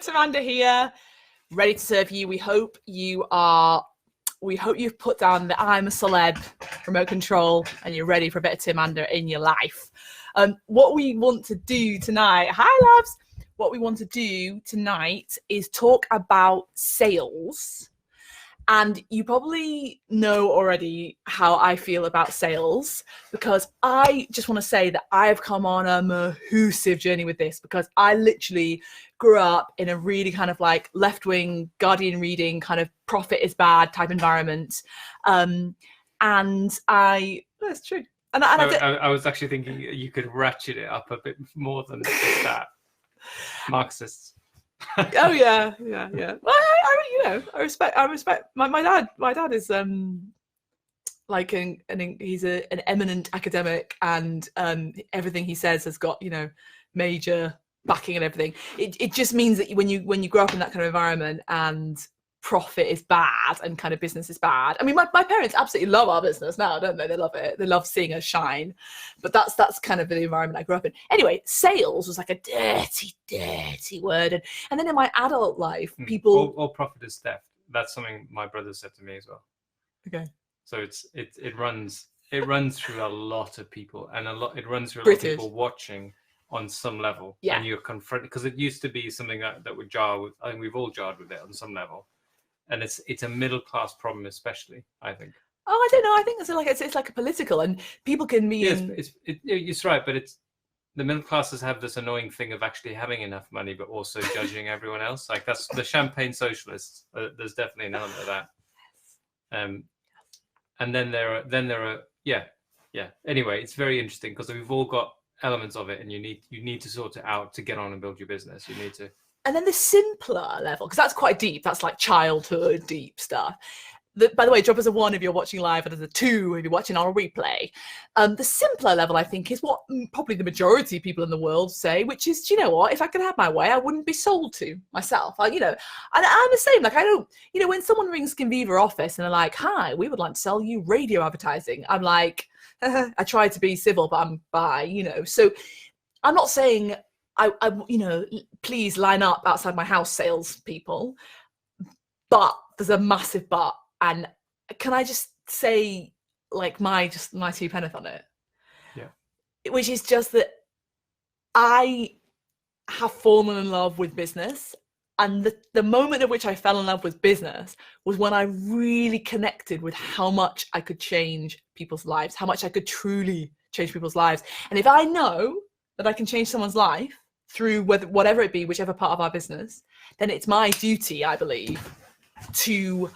Amanda here, ready to serve you. We hope you've put down the I'm a celeb remote control and you're ready for a bit of Tim Ander in your life. What we want to do tonight, hi loves, what we want to do tonight is talk about sales. And you probably know already how I feel about sales, because I just want to say that I've come on a massive journey with this, because I literally grew up in a really kind of like left-wing Guardian reading kind of profit is bad type environment. That's true. I was actually thinking you could ratchet it up a bit more than just that. Marxists. Oh yeah. Well, I respect. My dad. My dad is like he's an eminent academic, and everything he says has got major backing and everything. It just means that when you grow up in that kind of environment and profit is bad and kind of business is bad. I mean, my parents absolutely love our business now, don't they? They love it. They love seeing us shine. But that's kind of the environment I grew up in. Anyway, sales was like a dirty word. And then in my adult life, people... All profit is theft. That's something my brother said to me as well. Okay. So it runs through a lot of people, and it runs through a British. lot of people watching on some level. Yeah. And you're confronted, because it used to be something that would jar with, I think we've all jarred with it on some level. And it's a middle class problem, especially, I think. Oh, I don't know. I think it's like a political, and people can be. Yes, it's right, but it's the middle classes have this annoying thing of actually having enough money, but also judging everyone else. Like that's the champagne socialists. There's definitely an element of that. And then there are yeah. Anyway, it's very interesting because we've all got elements of it, and you need to sort it out to get on and build your business. You need to. And then the simpler level, because that's quite deep. That's like childhood deep stuff. By the way, drop us a 1 if you're watching live, and as a 2 if you're watching on a replay. The simpler level, I think, is what probably the majority of people in the world say, which is, do you know what? If I could have my way, I wouldn't be sold to myself. And I'm the same. Like, I don't, when someone rings Conviva office and they're like, "Hi, we would like to sell you radio advertising," I'm like, I try to be civil, but I'm bi, So I'm not saying, I please line up outside my house, salespeople. But there's a massive but. And can I just say, like, my 2 pence on it? Yeah. Which is just that I have fallen in love with business. And the moment at which I fell in love with business was when I really connected with how much I could change people's lives, how much I could truly change people's lives. And if I know that I can change someone's life through whatever it be, whichever part of our business, then it's my duty, I believe, to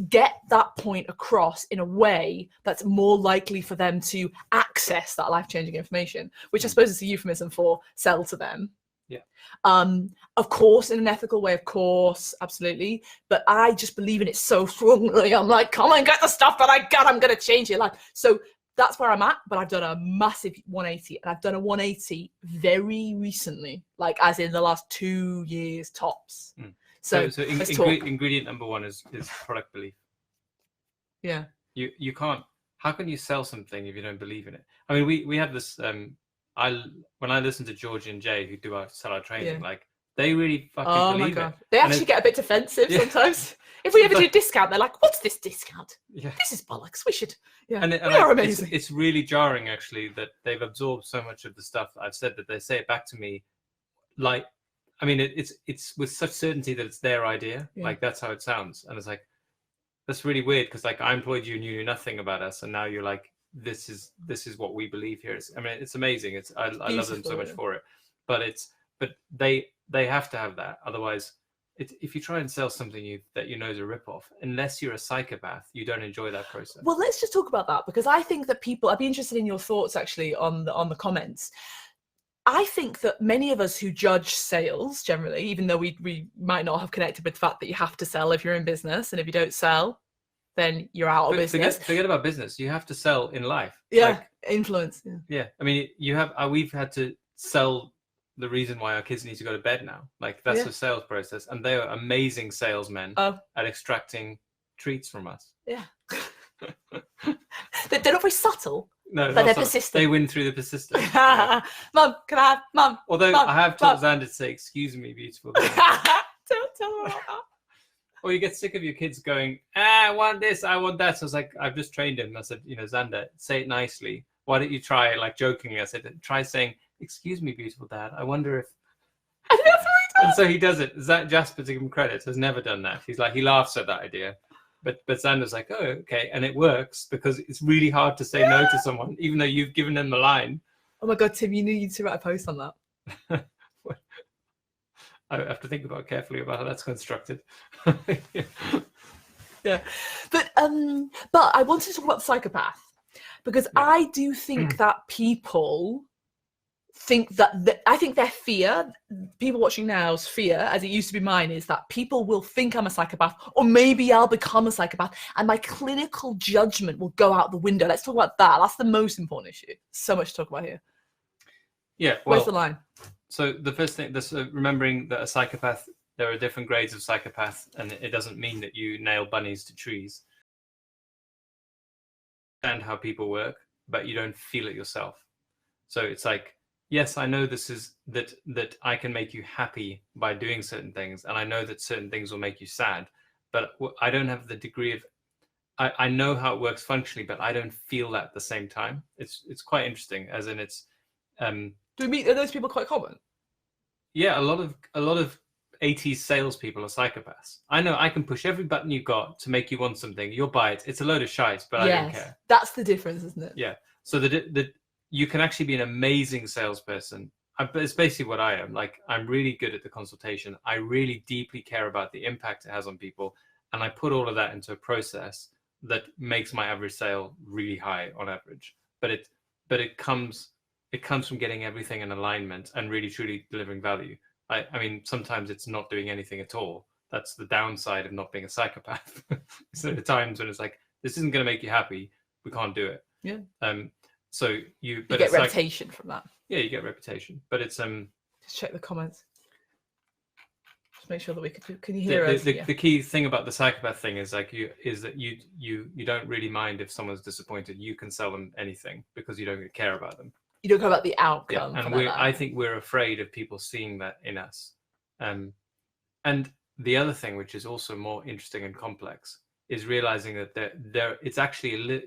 get that point across in a way that's more likely for them to access that life-changing information, which I suppose is a euphemism for sell to them. Yeah. Of course, in an ethical way, of course, absolutely. But I just believe in it so strongly. I'm like, come and get the stuff that I got. I'm going to change your life. So that's where I'm at. But I've done a massive 180, and I've done a 180 very recently, like as in the last 2 years tops. So ingredient number 1 is product belief. Yeah. You can't. How can you sell something if you don't believe in it? I mean, we have this. When I listen to George and Jay, who sell our training, like they really fucking believe it. They actually get a bit defensive sometimes. If we ever do a discount, they're like, "What's this discount? Yeah. This is bollocks. We should." Yeah. And we are amazing. It's really jarring, actually, that they've absorbed so much of the stuff that I've said that they say it back to me, like. I mean, it's with such certainty that it's their idea. Yeah. Like that's how it sounds, and it's like that's really weird because like I employed you and you knew nothing about us, and now you're like, this is what we believe here. It's amazing. I love them so much for it, but they have to have that. Otherwise, if you try and sell something that you know is a ripoff, unless you're a psychopath, you don't enjoy that process. Well, let's just talk about that, because I think that I'd be interested in your thoughts actually on the comments. I think that many of us who judge sales generally, even though we might not have connected with the fact that you have to sell if you're in business, and if you don't sell, then you're out of business. Forget about business. You have to sell in life. Yeah, influence. Yeah. I mean, we've had to sell the reason why our kids need to go to bed now. Like that's the sales process, and they are amazing salesmen at extracting treats from us. Yeah. They're not very subtle. No, but they're persistent. They win through the persistence. Mum, can I have? Mum. Although Mum, I have taught Xander to say, "Excuse me, beautiful." Don't tell her about that. Or you get sick of your kids going, I want this, I want that. So I was like, I've just trained him. I said, Xander, say it nicely. Why don't you try, like jokingly, I said, try saying, excuse me, beautiful dad. I wonder if. And that's what he And does. so he does it. Zach Jasper, to give him credit, has never done that. He's like, he laughs at that idea. But Xander's like, oh, okay. And it works because it's really hard to say no to someone, even though you've given them the line. Oh my God, Tim, you need to write a post on that. I have to think carefully about how that's constructed. Yeah. But I wanted to talk about the psychopath because I do think that people think that I think their fear, people watching now's fear, as it used to be mine, is that people will think I'm a psychopath, or maybe I'll become a psychopath, and my clinical judgment will go out the window. Let's talk about that. That's the most important issue. So much to talk about here. Yeah. Where's the line? So the first thing, remembering that a psychopath, there are different grades of psychopath, and it doesn't mean that you nail bunnies to trees. And how people work, but you don't feel it yourself. So it's like, yes, I know this is that I can make you happy by doing certain things, and I know that certain things will make you sad, but I don't have the degree of. I know how it works functionally, but I don't feel that at the same time. It's quite interesting, as in it's. Do we meet, are those people quite common? Yeah, a lot of 80s salespeople are psychopaths. I know I can push every button you've got to make you want something. You'll buy it. It's a load of shite, but I don't care. That's the difference, isn't it? Yeah. So that you can actually be an amazing salesperson. It's basically what I am. Like, I'm really good at the consultation. I really deeply care about the impact it has on people, and I put all of that into a process that makes my average sale really high on average. But it comes from getting everything in alignment and really truly delivering value. I mean, sometimes it's not doing anything at all. That's the downside of not being a psychopath. So there are times when it's like, this isn't going to make you happy. We can't do it. Yeah. So you get reputation from that. Yeah, you get reputation. But it's Just check the comments. Just make sure that we can you hear us? The key thing about the psychopath thing is like you don't really mind if someone's disappointed. You can sell them anything because you don't care about them. You don't care about the outcome. Yeah, and I think we're afraid of people seeing that in us. And the other thing, which is also more interesting and complex, is realizing that there it's actually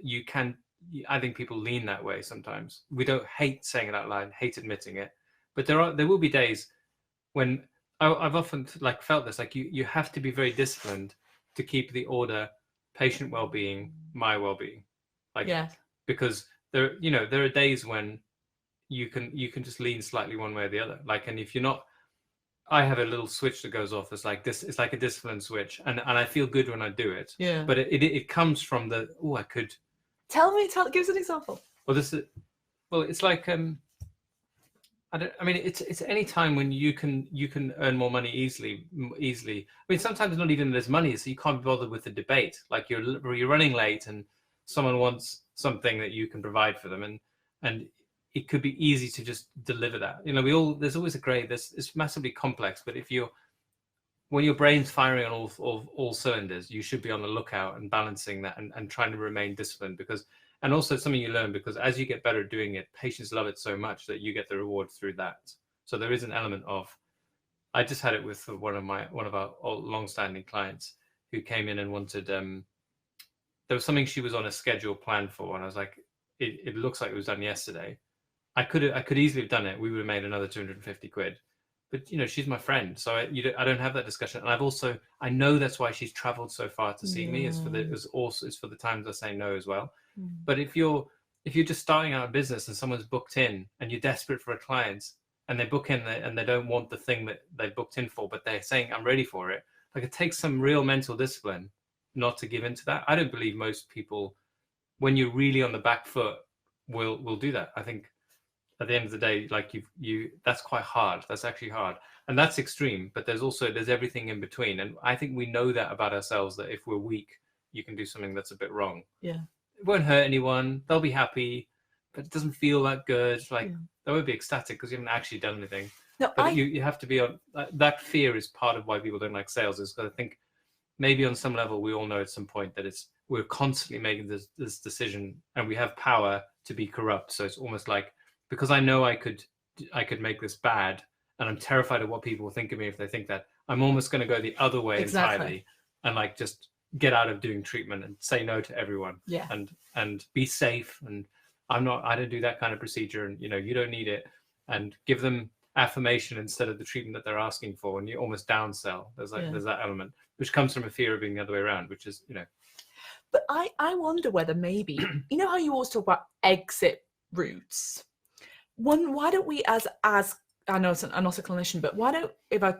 I think people lean that way sometimes. We don't hate saying it out loud, hate admitting it, but there will be days when I've often felt this, like you have to be very disciplined to keep the order, patient well-being, my well-being, because there are days when you can just lean slightly one way or the other. And if you're not, I have a little switch that goes off. It's like this. It's like a discipline switch, and I feel good when I do it. Yeah. But it comes from I could. Give us an example. Well, it's like it's any time when you can earn more money easily. I mean, sometimes not even there's money, so you can't be bothered with the debate. Like you're running late, and someone wants something that you can provide for them, and it could be easy to just deliver that. There's always a grade. It's massively complex, but when your brain's firing on all cylinders, you should be on the lookout and balancing that and trying to remain disciplined, and also it's something you learn, because as you get better at doing it, patients love it so much that you get the reward through that. So there is an element of, I just had it with one of our long-standing clients who came in and wanted, there was something she was on a schedule plan for, and I was like, it looks like it was done yesterday. I could easily have done it. We would have made another 250 quid. But she's my friend, so I don't have that discussion. And I know that's why she's traveled so far to see me. It's for the times I say no as well. But if you're just starting out a business and someone's booked in and you're desperate for a client and they book in and they don't want the thing that they booked in for, but they're saying I'm ready for it, it takes some real mental discipline not to give into that. I don't believe most people, when you're really on the back foot, will do that. I think at the end of the day, that's quite hard. That's actually hard. And that's extreme, but there's everything in between. And I think we know that about ourselves, that if we're weak, you can do something that's a bit wrong. Yeah. It won't hurt anyone. They'll be happy, but it doesn't feel that good. They won't be ecstatic because you haven't actually done anything. No, but you have to be on that. Fear is part of why people don't like sales, is because I think maybe on some level we all know at some point that we're constantly making this decision, and we have power to be corrupt. So it's almost like, because I know I could make this bad, and I'm terrified of what people will think of me if they think that, I'm almost going to go the other way Exactly. entirely and like just get out of doing treatment and say no to everyone. Yeah. And be safe. And I don't do that kind of procedure, and you don't need it. And give them affirmation instead of the treatment that they're asking for, and you almost downsell. There's that element which comes from a fear of being the other way around, which is But I wonder whether maybe how you always talk about exit routes. Why don't we, as I know I'm not a clinician, but why don't, if I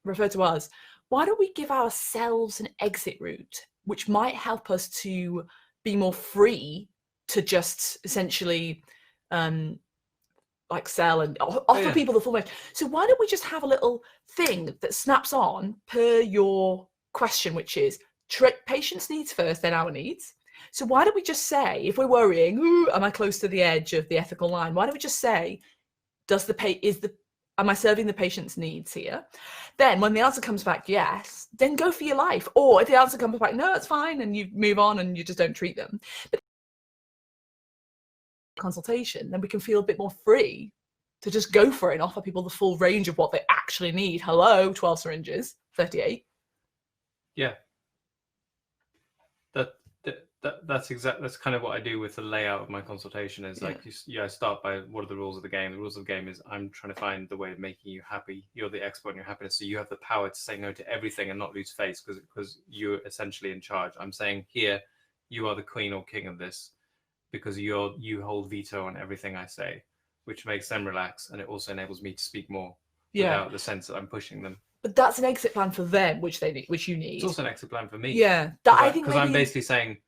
refer to us, why don't we give ourselves an exit route which might help us to be more free to just essentially like sell and offer people the full range. So why don't we just have a little thing that snaps on per your question, which is patients' needs first, then our needs. So why don't we just say, if we're worrying, am I close to the edge of the ethical line? Why don't we just say, am I serving the patient's needs here? Then when the answer comes back yes, then go for your life. Or if the answer comes back no, it's fine, and you move on and you just don't treat them. But consultation, then we can feel a bit more free to just go for it and offer people the full range of what they actually need. Hello, 12 syringes, 38. Yeah. That's kind of what I do with the layout of my consultation. Is like, I start by what are the rules of the game. The rules of the game is I'm trying to find the way of making you happy. You're the expert in your happiness, so you have the power to say no to everything and not lose face because you're essentially in charge. I'm saying here, you are the queen or king of this because you hold veto on everything I say, which makes them relax, and it also enables me to speak more without the sense that I'm pushing them. But that's an exit plan for them, which you need. It's also an exit plan for me. Yeah, because I'm basically saying,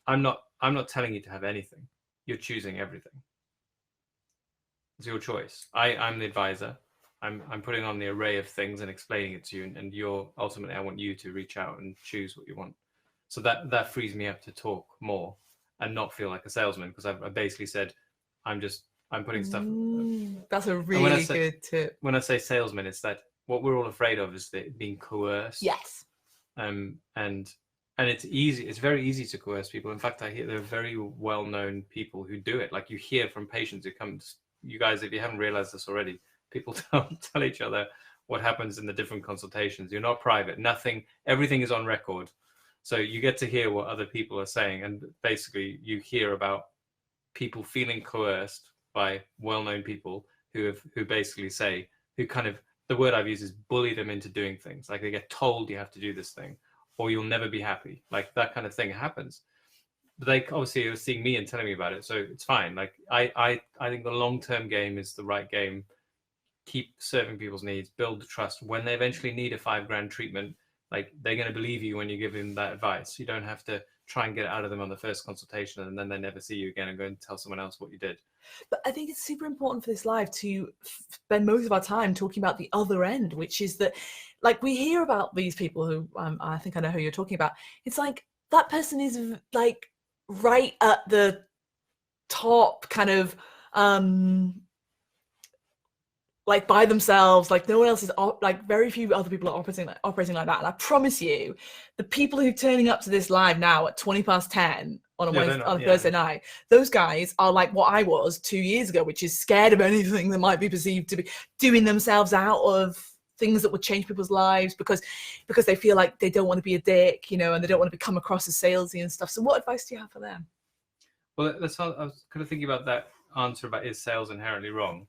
I'm not telling you to have anything. You're choosing everything. It's your choice. I'm the advisor. I'm putting on the array of things and explaining it to you, and you're ultimately, I want you to reach out and choose what you want. So that frees me up to talk more and not feel like a salesman, because I've basically said, I'm putting stuff. That's a really good tip. When I say salesman, it's that what we're all afraid of is that being coerced. Yes. And it's easy. It's very easy to coerce people. In fact, I hear there are very well-known people who do it. Like you hear from patients who come. You guys, if you haven't realized this already, people tell each other what happens in the different consultations. You're not private. Nothing. Everything is on record. So you get to hear what other people are saying, and basically you hear about people feeling coerced by well-known people who basically say, who kind of, the word I've used is bully them into doing things. Like they get told you have to do this thing, or you'll never be happy. Like that kind of thing happens. But they obviously are seeing me and telling me about it, so it's fine. Like I think the long-term game is the right game. Keep serving people's needs, build the trust. When they eventually need a $5,000 treatment, like they're going to believe you when you give them that advice. You don't have to try and get it out of them on the first consultation and then they never see you again and go and tell someone else what you did. But I think it's super important for this live to spend most of our time talking about the other end, which is that, like, we hear about these people who I think I know who you're talking about. It's like that person is like right at the top, kind of like by themselves, like no one else is, like very few other people are operating like that. And I promise you, the people who are turning up to this live now at 10:20 on a Thursday night, those guys are like what I was 2 years ago, which is scared of anything that might be perceived to be doing themselves out of things that would change people's lives because they feel like they don't want to be a dick, and they don't want to come across as salesy and stuff. So what advice do you have for them? Well, I was kind of thinking about that answer about, is sales inherently wrong?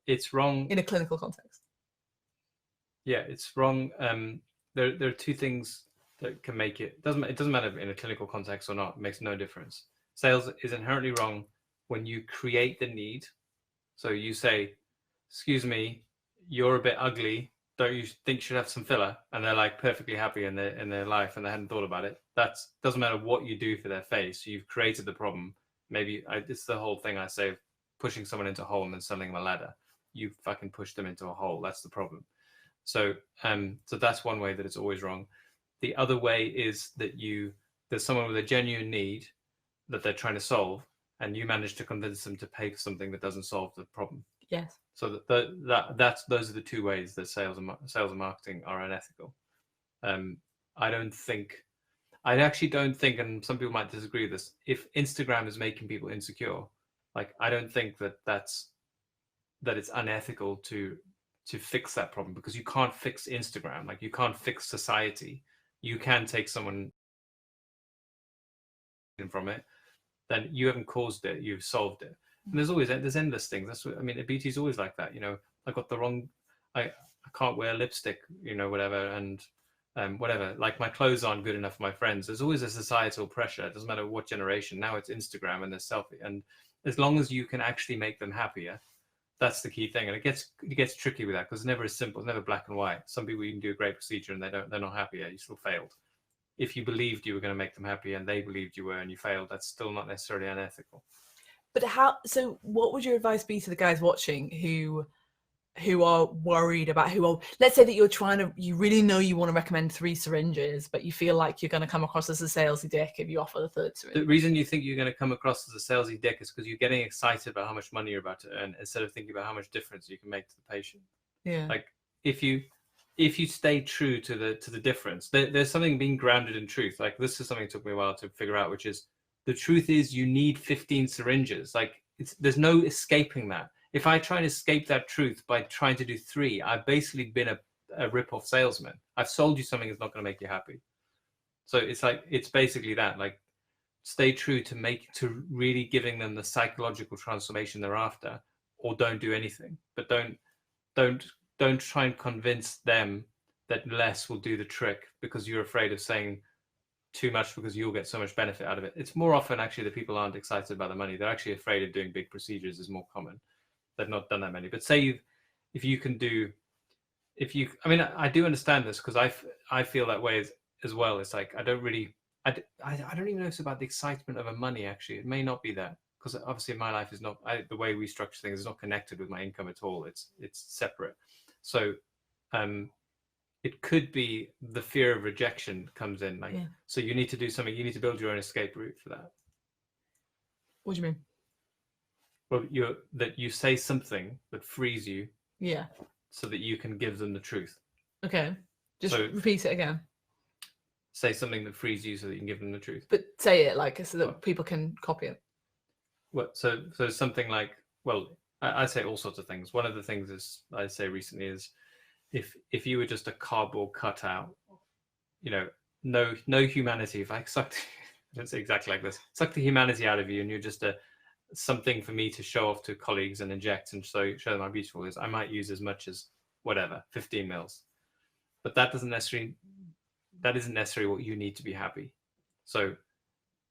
It's wrong in a clinical context. Yeah, it's wrong. There are two things that can make it. It doesn't matter in a clinical context or not. It makes no difference. Sales is inherently wrong when you create the need. So you say, "Excuse me, you're a bit ugly. Don't you think you should have some filler?" And they're like perfectly happy in their life, and they hadn't thought about it. That doesn't matter what you do for their face. You've created the problem. Maybe it's the whole thing I say of pushing someone into a hole and then selling them a ladder. You fucking push them into a hole. That's the problem. So that's one way that it's always wrong. The other way is that there's someone with a genuine need that they're trying to solve, and you manage to convince them to pay for something that doesn't solve the problem. Yes. So those are the two ways that sales and marketing are unethical. I actually don't think, and some people might disagree with this, if Instagram is making people insecure, like I don't think that it's unethical to to fix that problem, because you can't fix Instagram, like you can't fix society. You can take someone from it, then you haven't caused it, you've solved it. And there's endless things. That's what I mean. Beauty is always like that. I got the wrong, I can't wear lipstick, whatever, and whatever. Like my clothes aren't good enough for my friends. There's always a societal pressure. It doesn't matter what generation. Now it's Instagram and there's selfie, and as long as you can actually make them happier, that's the key thing. And it gets tricky with that, because it's never as simple. It's never black and white. Some people, you can do a great procedure and they're not happy. You still failed. If you believed you were going to make them happy and they believed you were and you failed, that's still not necessarily unethical. But so what would your advice be to the guys watching who are worried about let's say that you really know you want to recommend 3 syringes, but you feel like you're going to come across as a salesy dick if you offer the 3rd syringe? The reason you think you're going to come across as a salesy dick is because you're getting excited about how much money you're about to earn, instead of thinking about how much difference you can make to the patient. Yeah. Like if you stay true to the difference, there's something being grounded in truth. Like this is something that took me a while to figure out, which is the truth is you need 15 syringes. Like there's no escaping that. If I try and escape that truth by trying to do 3, I've basically been a rip-off salesman. I've sold you something that's not going to make you happy. So it's basically that. Like, stay true to really giving them the psychological transformation they're after, or don't do anything. But don't try and convince them that less will do the trick because you're afraid of saying too much, because you'll get so much benefit out of it. It's more often actually that people aren't excited about the money. They're actually afraid of doing big procedures is more common. They've not done that many. But say I do understand this, because I feel that way as well. It's like I don't even know if it's about the excitement of a money. Actually, it may not be that, because obviously my life is not the way we structure things is not connected with my income at all. It's separate. So it could be the fear of rejection comes in. Like, so you need to do something. You need to build your own escape route for that. What do you mean? Well, you say something that frees you. Yeah. So that you can give them the truth. Okay. Just repeat it again. Say something that frees you so that you can give them the truth. But say it like so that people can copy it. Well, so something like, well, I say all sorts of things. One of the things is I say recently is, if you were just a cardboard cutout, no humanity. If I sucked, I don't say exactly like this, suck the humanity out of you, and you're just something for me to show off to colleagues and inject and show them how beautiful it is, I might use as much as 15 mils. But that isn't necessarily what you need to be happy. So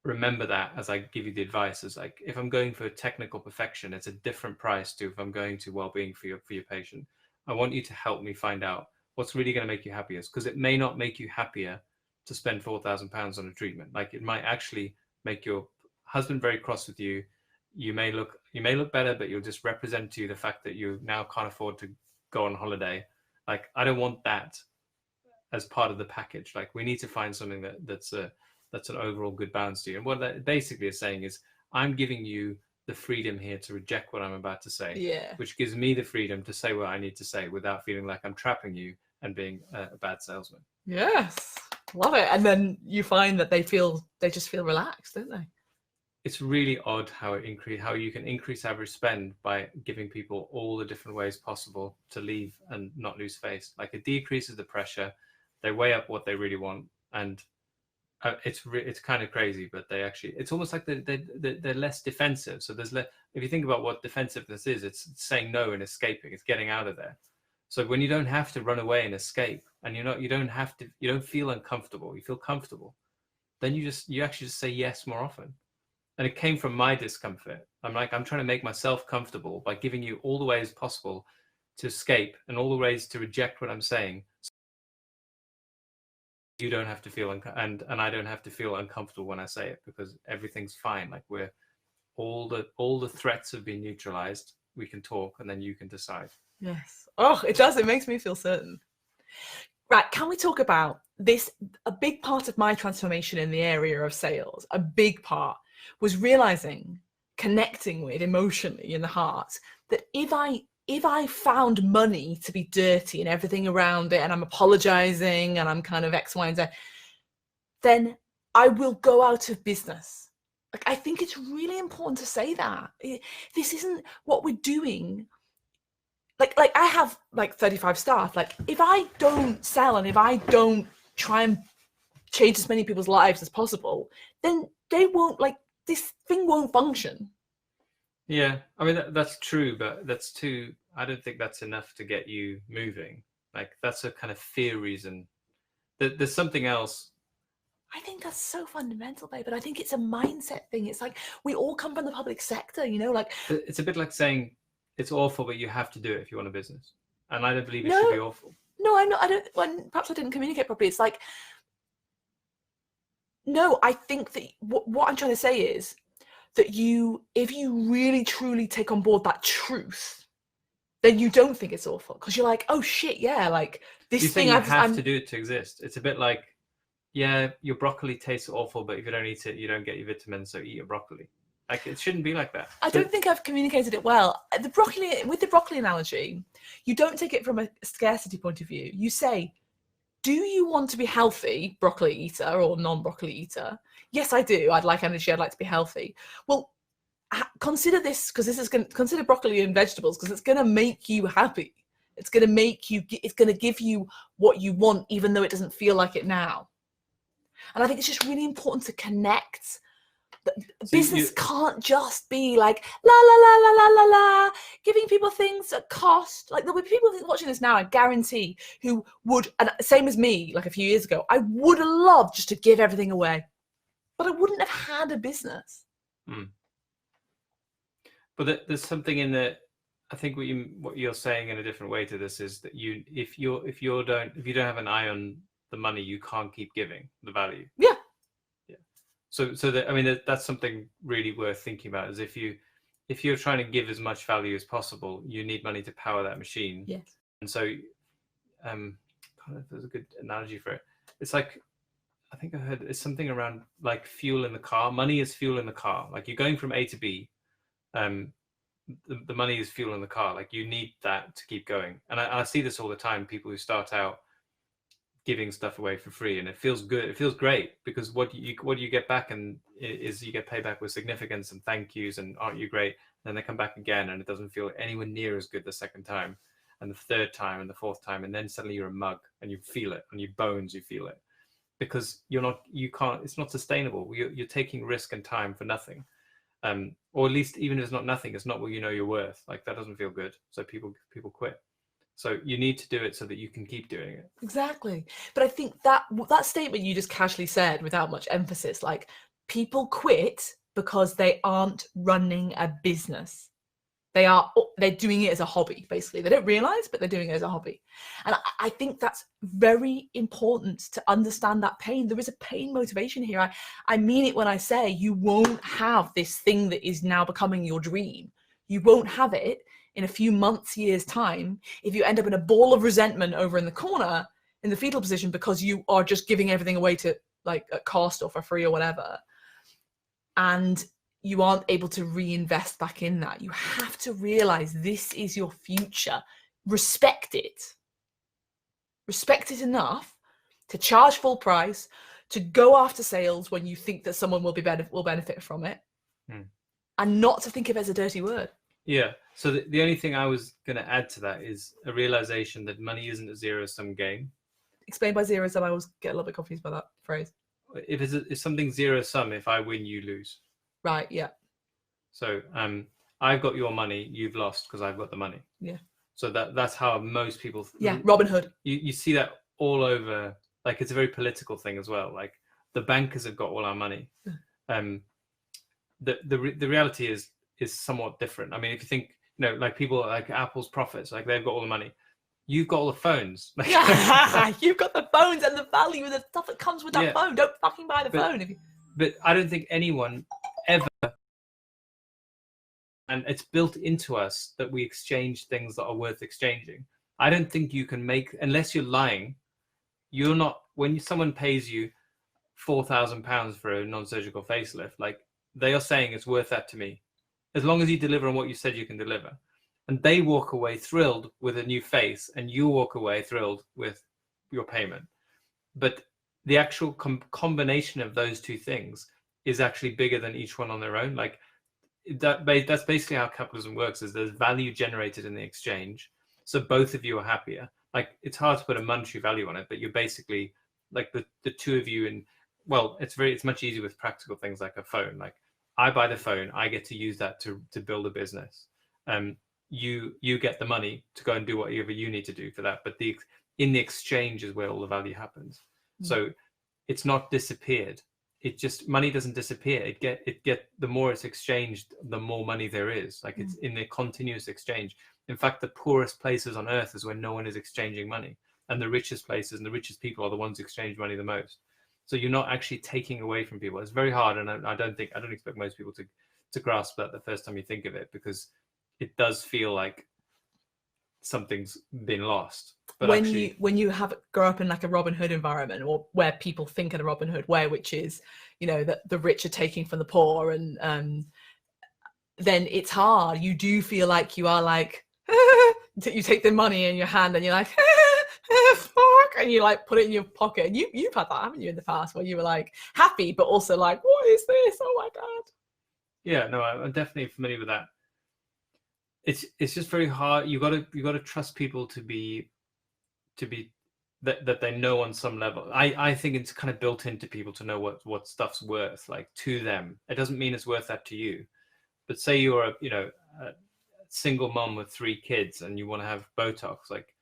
remember that as I give you the advice, is like, if I'm going for technical perfection, it's a different price to if I'm going to well-being for your patient. I want you to help me find out what's really going to make you happiest, because it may not make you happier to spend £4,000 on a treatment. Like, it might actually make your husband very cross with you. You may look better, but you'll just represent to you the fact that you now can't afford to go on holiday. Like, I don't want that as part of the package. Like, we need to find something that's an overall good balance to you. And what that basically is saying is, I'm giving you the freedom here to reject what I'm about to say, which gives me the freedom to say what I need to say without feeling like I'm trapping you and being a bad salesman. Yes, love it. And then you find that they just feel relaxed, don't they? It's really odd how you can increase average spend by giving people all the different ways possible to leave and not lose face. Like, it decreases the pressure, they weigh up what they really want, and it's kind of crazy, but it's almost like they're less defensive. So if you think about what defensiveness is, it's saying no and escaping, it's getting out of there. So when you don't have to run away and escape, and you don't feel uncomfortable, you feel comfortable, then you actually just say yes more often. And it came from my discomfort. I'm trying to make myself comfortable by giving you all the ways possible to escape and all the ways to reject what I'm saying. So you don't have to feel, and I don't have to feel uncomfortable when I say it, because everything's fine. Like, all the threats have been neutralized. We can talk, and then you can decide. Yes. Oh, it does. It makes me feel certain. Right. Can we talk about this? A big part of my transformation in the area of sales, a big part, was realizing, connecting with emotionally in the heart, that if I found money to be dirty and everything around it, and I'm apologizing and I'm kind of X, Y, and Z, then I will go out of business. Like, I think it's really important to say that. This isn't what we're doing. like I have like 35 staff. Like if I don't sell and if I don't try and change as many people's lives as possible, then they won't, like, this thing won't function. Yeah, I mean that's true, but that's too. I don't think that's enough to get you moving. Like that's a kind of fear reason. There's something else. I think that's so fundamental, babe. But I think it's a mindset thing. It's like we all come from the public sector, you know, like It's a bit like saying it's awful, but you have to do it if you want a business. And I don't believe it No. should be awful. no, I'm not. I don't. When perhaps I didn't communicate properly. It's like no. I think that what I'm trying to say is that if you really truly take on board that truth, then you don't think it's awful because you're like, oh shit, yeah, like this You thing think you have to do it to exist. It's a bit like, yeah, your broccoli tastes awful, but if you don't eat it, you don't get your vitamins. So eat your broccoli. Like it shouldn't be like that. I don't think I've communicated it well. With the broccoli analogy, you don't take it from a scarcity point of view. You say, do you want to be healthy, broccoli eater or non-broccoli eater? Yes, I do. I'd like energy. I'd like to be healthy. Well, consider this, because this is going to consider broccoli and vegetables, because it's going to make you happy. It's going to give you what you want, even though it doesn't feel like it now. And I think it's just really important to connect. Business can't just be like la la la la la la la, giving people things at cost. Like there'll be people watching this now, I guarantee, who would, and same as me, like a few years ago, I would have loved just to give everything away, but I wouldn't have had a business. But there's something in the. I think what you're saying in a different way to this is that if you don't have an eye on the money, you can't keep giving the value. Yeah. So that, I mean, that's something really worth thinking about. Is if you're trying to give as much value as possible, you need money to power that machine. Yes. And so, there's a good analogy for it. It's like, I think I heard it's something around like fuel in the car. Money is fuel in the car. Like you're going from A to B. The money is fuel in the car. Like you need that to keep going. And I see this all the time. People who start out giving stuff away for free, and it feels good. It feels great because what you get back is you get paid back with significance and thank yous and aren't you great? And then they come back again and it doesn't feel anywhere near as good the second time and the third time and the fourth time, and then suddenly you're a mug and you feel it on your bones. You feel it because it's not sustainable. You're taking risk and time for nothing. Or at least even if it's not nothing, it's not what you know you're worth. Like that doesn't feel good. So people quit. So you need to do it so that you can keep doing it. Exactly. But I think that statement you just casually said without much emphasis, like people quit because they aren't running a business. They're doing it as a hobby, basically. They don't realize, but they're doing it as a hobby. And I think that's very important to understand that pain. There is a pain motivation here. I mean it when I say you won't have this thing that is now becoming your dream. You won't have it in a few months, years' time, if you end up in a ball of resentment over in the corner in the fetal position because you are just giving everything away to like at cost or for free or whatever. And you aren't able to reinvest back in that. You have to realize this is your future. Respect it. Respect it enough to charge full price, to go after sales when you think that someone will benefit from it, and not to think of it as a dirty word. Yeah. So the only thing I was going to add to that is a realization that money isn't a zero-sum game. Explained by zero sum, I always get a little bit confused by that phrase. If something's zero-sum, if I win, you lose. Right, yeah. So I've got your money, you've lost because I've got the money. Yeah. So that's how most people. Yeah, Robin Hood. You see that all over. Like it's a very political thing as well. Like the bankers have got all our money. The reality is somewhat different. I mean, if you think, like people like Apple's profits, like they've got all the money. You've got all the phones. You've got the phones and the value of the stuff that comes with that phone. Don't fucking buy the phone. But I don't think anyone ever, and it's built into us that we exchange things that are worth exchanging. I don't think you can unless you're lying, you're not, when someone pays you £4,000 for a non-surgical facelift, like they are saying it's worth that to me. As long as you deliver on what you said you can deliver. And they walk away thrilled with a new face and you walk away thrilled with your payment. But the actual combination of those two things is actually bigger than each one on their own. Like that's basically how capitalism works, is there's value generated in the exchange. So both of you are happier. Like, it's hard to put a monetary value on it, but you're basically like the two of you in, well, it's much easier with practical things like a phone. Like, I buy the phone, I get to use that to build a business. You get the money to go and do whatever you need to do for that. But in the exchange is where all the value happens. So it's not disappeared. It just, money doesn't disappear. The more it's exchanged, the more money there is. Like, it's in a continuous exchange. In fact, the poorest places on earth is when no one is exchanging money, and the richest places and the richest people are the ones who exchange money the most. So you're not actually taking away from people. It's very hard, and I don't expect most people to grasp that the first time you think of it, because it does feel like something's been lost. But when you grow up in like a Robin Hood environment, or where people think of the Robin Hood way, which is, you know, that the rich are taking from the poor, and then it's hard. You do feel like you are like, you take the money in your hand and you're like, fuck, and you like put it in your pocket. And you've had that, haven't you, in the past, where you were like happy but also like, what is this? Oh my god. Yeah, no, I'm definitely familiar with that. It's just very hard. You got to trust people to be that they know on some level. I think it's kind of built into people to know what stuff's worth, like, to them. It doesn't mean it's worth that to you. But say you're a single mom with 3 kids and you want to have Botox, like,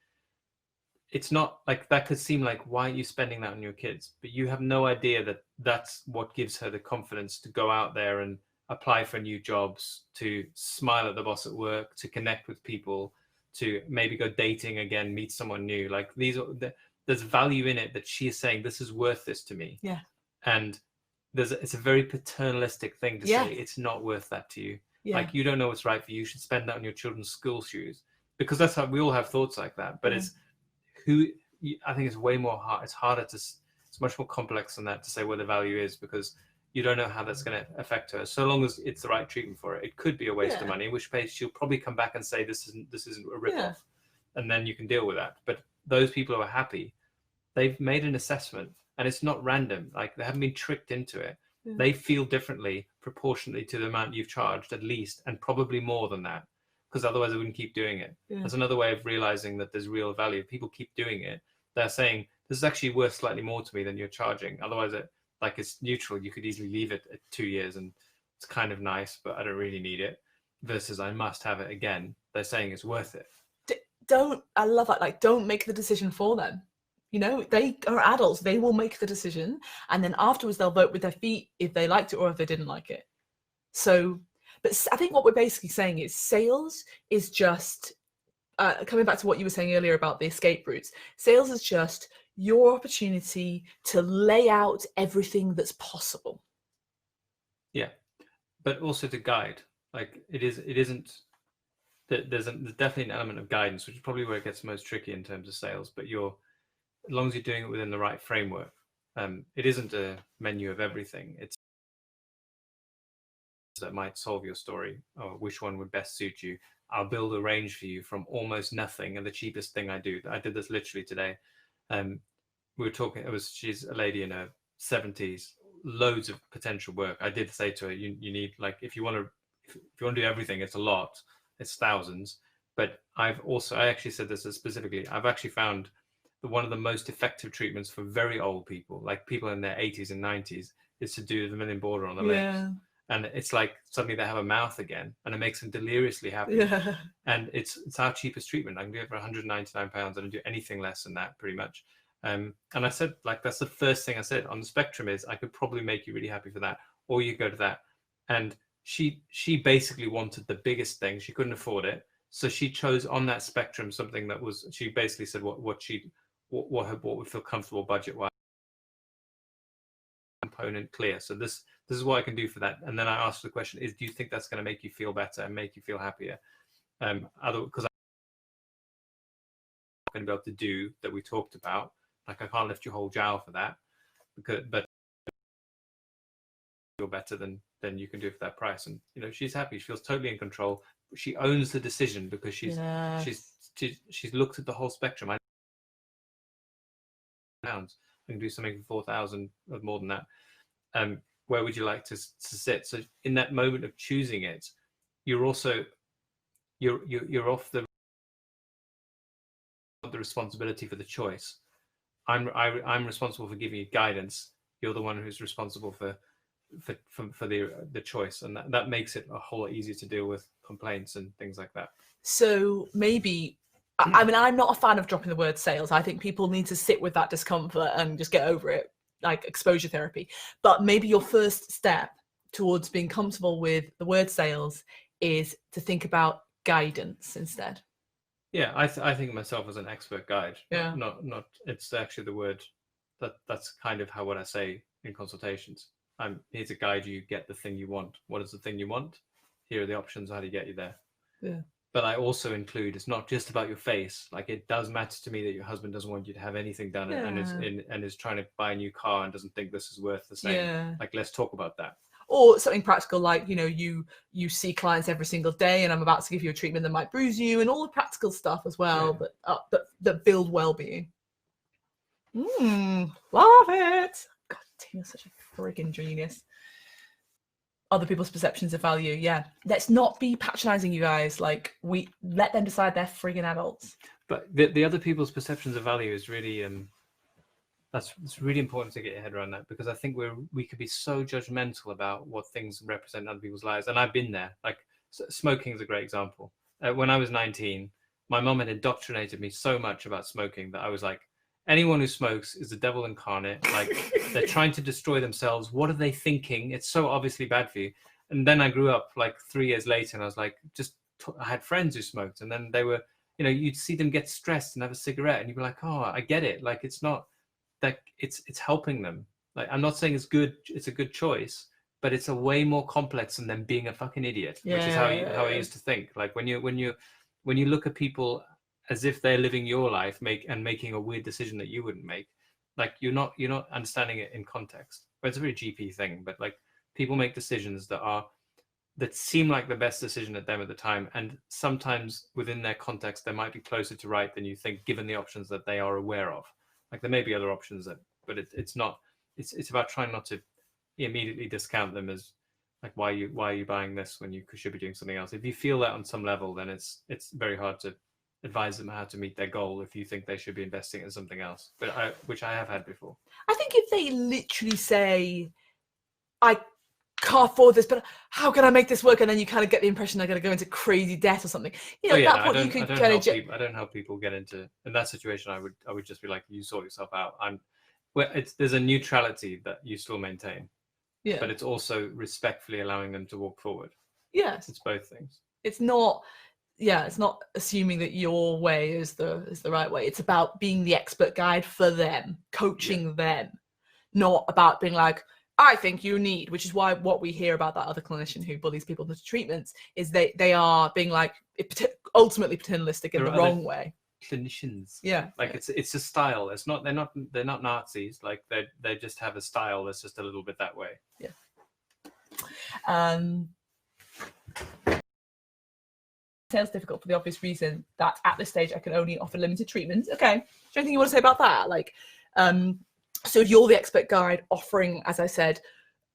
it's not like, that could seem like, why are you spending that on your kids? But you have no idea that that's what gives her the confidence to go out there and apply for new jobs, to smile at the boss at work, to connect with people, to maybe go dating again, meet someone new. Like, there's value in it that she is saying, this is worth this to me. Yeah. And it's a very paternalistic thing to say, it's not worth that to you. Yeah. Like, you don't know what's right for you. You should spend that on your children's school shoes, because that's how we all have thoughts like that. But I think it's way more hard. It's harder it's much more complex than that to say where the value is, because you don't know how that's going to affect her. So long as it's the right treatment for her, it could be a waste of money, in which case she'll probably come back and say, this isn't a rip-off, and then you can deal with that. But those people who are happy, they've made an assessment, and it's not random. Like, they haven't been tricked into it. They feel differently proportionately to the amount you've charged, at least, and probably more than that, because otherwise they wouldn't keep doing it. That's another way of realizing that there's real value. If people keep doing it, they're saying, this is actually worth slightly more to me than you're charging. Otherwise, it's neutral. You could easily leave it at 2 years and it's kind of nice, but I don't really need it, versus I must have it again. They're saying it's worth it. I love that. Like, don't make the decision for them. You know, they are adults. They will make the decision, and then afterwards they'll vote with their feet if they liked it or if they didn't like it. So, but I think what we're basically saying is, sales is just, coming back to what you were saying earlier about the escape routes, sales is just your opportunity to lay out everything that's possible. Yeah, but also to guide. Like, there's definitely an element of guidance, which is probably where it gets most tricky in terms of sales. But as long as you're doing it within the right framework, it isn't a menu of everything. It's that might solve your story, or which one would best suit you. I'll build a range for you from almost nothing, and the cheapest thing I did this literally today. We were talking, she's a lady in her 70s, loads of potential work. I did say to her, you need, like, if you want to do everything, it's a lot, it's thousands. But I actually said this specifically, I've actually found that one of the most effective treatments for very old people, like people in their 80s and 90s, is to do the million border on the lips. And it's like suddenly they have a mouth again, and it makes them deliriously happy. And it's our cheapest treatment. I can do it for £199. I don't do anything less than that, pretty much. And I said, like, that's the first thing I said on the spectrum, is I could probably make you really happy for that, or you go to that. And she basically wanted the biggest thing. She couldn't afford it, so she chose on that spectrum something that was, she basically said what would feel comfortable budget wise, component clear. So this is what I can do for that. And then I asked the question, do you think that's going to make you feel better and make you feel happier? Because I'm not going to be able to do that we talked about. Like, I can't lift your whole jowl for that, but feel better than you can do for that price. And she's happy. She feels totally in control. She owns the decision, because she's looked at the whole spectrum. Pounds, I can do something for 4,000 or more than that. Where would you like to sit? So in that moment of choosing it, you're also you're off the the responsibility for the choice. I'm responsible for giving you guidance. You're the one who's responsible for the choice, and that makes it a whole lot easier to deal with complaints and things like that. So maybe, I mean, I'm not a fan of dropping the word sales. I think people need to sit with that discomfort and just get over it, like exposure therapy. But maybe your first step towards being comfortable with the word sales is to think about guidance instead. Yeah, I think of myself as an expert guide. Yeah. Not it's actually the word that's kind of what I say in consultations. I'm here to guide you, get the thing you want. What is the thing you want? Here are the options. How do you get you there? Yeah. But I also include, it's not just about your face. Like, it does matter to me that your husband doesn't want you to have anything done, and is trying to buy a new car and doesn't think this is worth the same. Yeah. Like, let's talk about that. Or something practical, like, you see clients every single day, and I'm about to give you a treatment that might bruise you, and all the practical stuff as well, that build well-being. Love it. God, Tina's such a freaking genius. Other people's perceptions of value. Yeah, let's not be patronizing, you guys. Like, we let them decide. They're friggin' adults. But the other people's perceptions of value is really it's really important to get your head around that, because I think we could be so judgmental about what things represent in other people's lives. And I've been there. Like, smoking is a great example. When I was 19, my mom had indoctrinated me so much about smoking that I was like, anyone who smokes is the devil incarnate. Like, they're trying to destroy themselves. What are they thinking? It's so obviously bad for you. And then I grew up like 3 years later, and I was like, I had friends who smoked, and then they were, you'd see them get stressed and have a cigarette, and you'd be like, oh, I get it. Like, it's not that it's helping them. Like, I'm not saying it's good. It's a good choice, but it's a way more complex than them being a fucking idiot, which is how I used to think. Like, when you look at people as if they're living your life, making a weird decision that you wouldn't make, like, you're not understanding it in context. But it's a very GP thing. But like, people make decisions that seem like the best decision at them at the time, and sometimes within their context, they might be closer to right than you think, given the options that they are aware of. Like, there may be other options but it's not. It's about trying not to immediately discount them as like, why are you buying this when you should be doing something else? If you feel that on some level, then it's very hard to advise them how to meet their goal if you think they should be investing in something else, which I have had before. I think if they literally say, I can't afford this, but how can I make this work? And then you kind of get the impression they're going to go into crazy debt or something. At that point, you could kind of... I don't help people get into... In that situation, I would just be like, you sort yourself out. There's a neutrality that you still maintain. Yeah. But it's also respectfully allowing them to walk forward. Yes. It's both things. It's not... Yeah, it's not assuming that your way is the right way. It's about being the expert guide for them, coaching them, not about being like, I think you need, which is why what we hear about that other clinician who bullies people into treatments is they are being like ultimately paternalistic in the wrong way. Clinicians, like it's a style. It's not they're not Nazis. Like, they just have a style that's just a little bit that way. Sales difficult for the obvious reason that at this stage I can only offer limited treatments. Okay, is there anything you want to say about that? Like, so if you're the expert guide offering, as I said,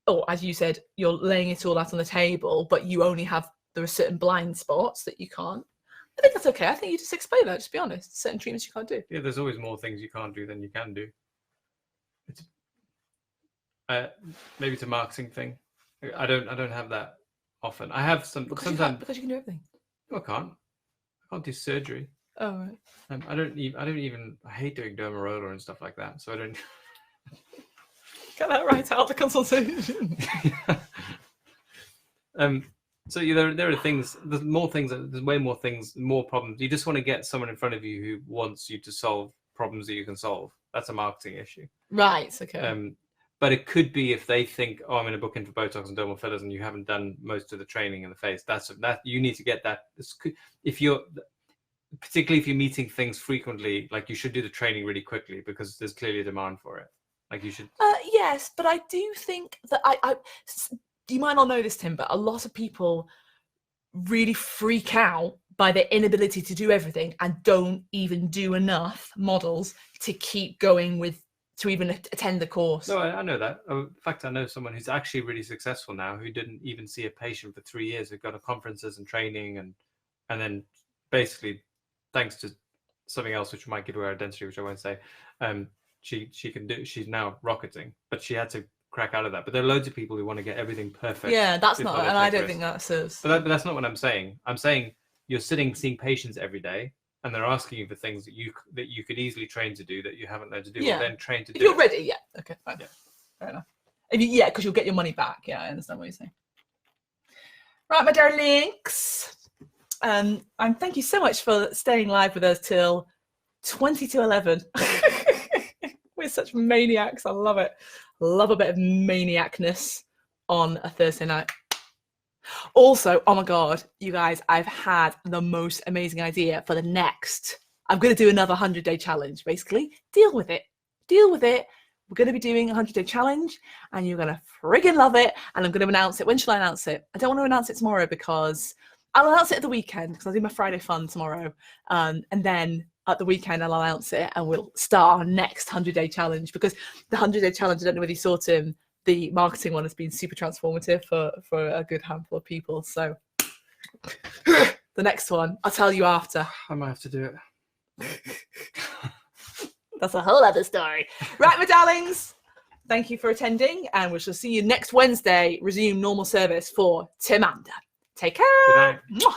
or as you said, you're laying it all out on the table, but there are certain blind spots that you can't. I think that's okay. I think you just explain that. Just be honest. Certain treatments you can't do. Yeah, there's always more things you can't do than you can do. It's maybe it's a marketing thing. I don't have that often. I have some sometimes because you can do everything. No, I can't. I can't do surgery. Oh, right. I don't even. I hate doing derma roller and stuff like that. So I don't. Get that right out of the consultation. So there are things. There's more things. There's way more things. More problems. You just want to get someone in front of you who wants you to solve problems that you can solve. That's a marketing issue. Right. Okay. But it could be if they think, oh, I'm going to book in for Botox and dermal fillers, and you haven't done most of the training in the face. That you need to get that. Particularly if you're meeting things frequently, like, you should do the training really quickly, because there's clearly a demand for it. Like, you should. Yes, but I do think that you might not know this, Tim, but a lot of people really freak out by their inability to do everything and don't even do enough models to keep going to even attend the course. No, I know that. In fact, I know someone who's actually really successful now, who didn't even see a patient for 3 years, who got to conferences and training, and then basically, thanks to something else which might give her identity, which I won't say. She's now rocketing, but she had to crack out of that. But there are loads of people who want to get everything perfect. Yeah, that's before not, they and I take don't risks. think that serves. But that's not what I'm saying. I'm saying you're seeing patients every day, and they're asking you for things that you could easily train to do that you haven't learned to do, Yeah. or then train to do. If you're it. ready, yeah. Okay, fine. Yeah. Fair enough. Because you'll get your money back. Yeah, I understand what you're saying. Right, my darlings. And thank you so much for staying live with us till 20 to 11. We're such maniacs. I love it. Love a bit of maniacness on a Thursday night. Also, oh my God, you guys, I've had the most amazing idea for the next. I'm going to do another 100-day challenge, basically. Deal with it. Deal with it. We're going to be doing a 100-day challenge, and you're going to friggin' love it. And I'm going to announce it. When shall I announce it? I don't want to announce it tomorrow because I'll announce it at the weekend because I'll do my Friday fun tomorrow. And then at the weekend, I'll announce it and we'll start our next 100-day challenge, because the 100-day challenge, I don't know whether you saw, Tim, the marketing one has been super transformative for a good handful of people. So the next one, I'll tell you after. I might have to do it. That's a whole other story. Right, my darlings, thank you for attending, and we shall see you next Wednesday. Resume normal service for Timanda. Take care. Good night. Mwah.